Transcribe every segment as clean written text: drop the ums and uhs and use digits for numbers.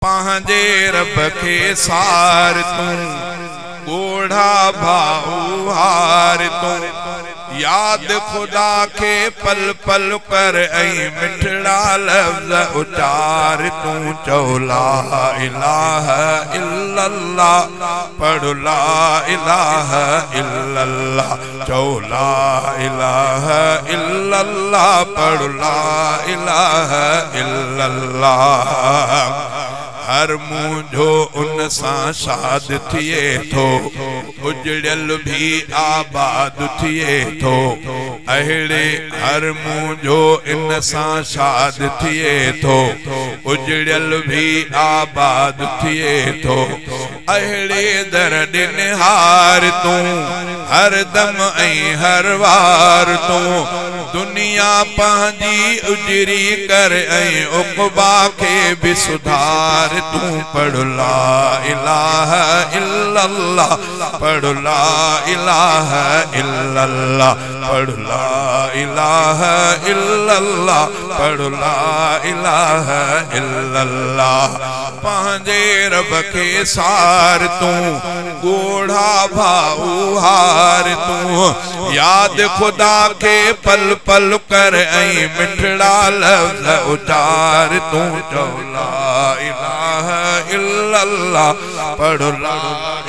पंहिंजे रब खे सार तूं ॻोढ़ा भाऊ हार तूं याद खुदा के पल पल कर ऐं मिठड़ा लफ्ज़ उचार तूं चौ ला इलाहा इल्लल्लाह पढ़ ला इलाहा इल्लल्लाह चौ ला इलाहा इल्लल्लाह पढ़ ला इलाहा इल्लल्लाह हर मुंह जो उन सां शाद थिए थो उजड़ियल भी आबाद थिए थो अहिड़े हर मुंह जो इन सां शाद थिए थो उजड़ियल भी आबाद थिए थो अहिड़े दर निहार तूं हर दम ऐं हर वार तूं दुनिया पंहिंजी उजरी कर ऐं उक़बा खे भी सुधार तूं पढ़ ला इलाहा इल्लल्लाह पढ़ ला इलाहा इल्लल्लाह पढ़ ला इलाहा इल्लल्लाह पढ़ ला इलाहा इल्लल्लाह पंहिंजे रब खे सार तूं ॻोढ़ा भाऊ हार तूं याद खुदा के पल पल कर ऐं मिठड़ा लफ्ज़ उचार तूं चौ ला इलाहा इल्लल्लाह पढ़ ला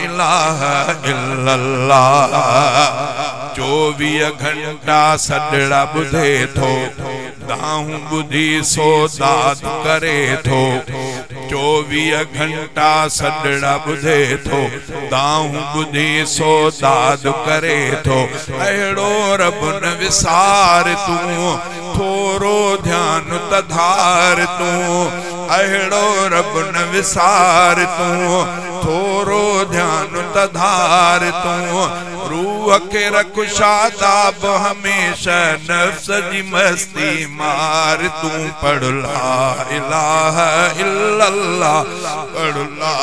इलाहा इल्लल्लाह 24 घंटा सॾड़ा ॿुधे थो दाहूं ॿुधी सो दाद करे थो 24 घंटा सॾड़ा ॿुधे थो दाहूं ॿुधी सो दाद करे थो अहिड़ो रब न विसार तूं थोरो ध्यान त धार तूं अहिड़ो रब न विसार तूं थोरो ध्यान त धार तूं रूह के रख शादाब हमेशा नफ्स जी मस्ती मार तूं पढ़ ला इलाहा इल्लल्लाह पढ़ ला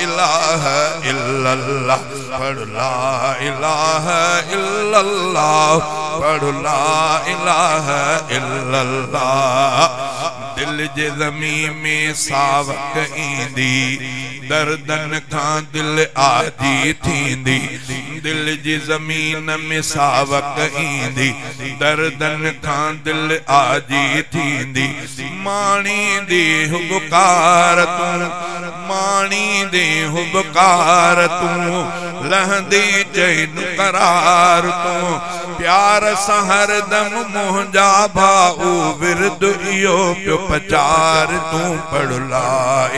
इलाहा इल्लल्लाह पढ़ ला इलाहा इल्लल्लाह पढ़ ला इलाहा इल्लल्लाह दिल जे ज़मीन में सावक ईंदी दर्दन खां दिल आजी थींदी दिल जी ज़मीन में सावक ईंदी दर्दन खां दिल आजी थींदी माणी दे हुबकार तूं माणी दे हुबकार तूं लहंदे चैन करार तूं प्यार सां हर दम मुंहिंजा भाऊ विरद इहो पियो पचार तूं पढ़ ला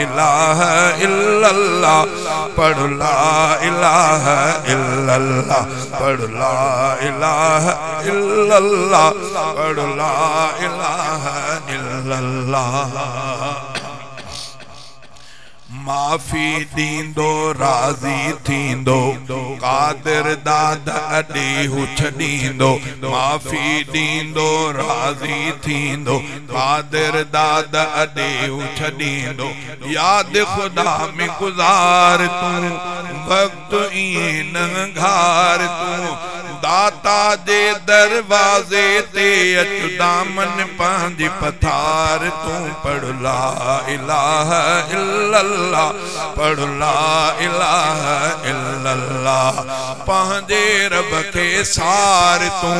इलाहा इल्लल्लाह पढ़ ला इलाहा इल्लल्लाह पढ़ ला इलाहा इल्लल्लाह पढ़ ला इलाहा इल्लल्लाह माफ़ी दींदो राज़ी थींदो कादिर दाद अॾे हू छॾींदो माफ़ी दींदो राज़ी थींदो कादिर दाद अॾे हू छॾींदो याद खुदा में गुज़ार तूं वक़्तु ईअं न घार तूं दाता जे दरवाज़े ते अच दामन पंहिंजी पथार तूं पढ़ ला इलाहा इल्लल्लाह पढ़ ला इलाहा इल्लल्लाह पंहिंजे रब खे सार तूं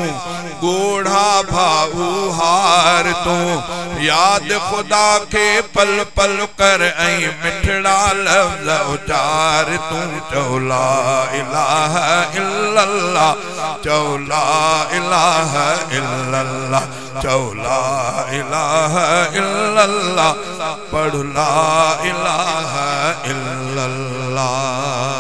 ॻोढ़ा भाऊ हार तूं याद खुदा के पल पल कर ऐं मिठड़ा लफ्ज़ उचार तूं चौ ला इलाहा इल्लल्लाह चौ ला इलाहा इल्लल्लाह चौ ला इलाहा इल्लल्लाह पढ़ ला इलाहा इल्लल्लाह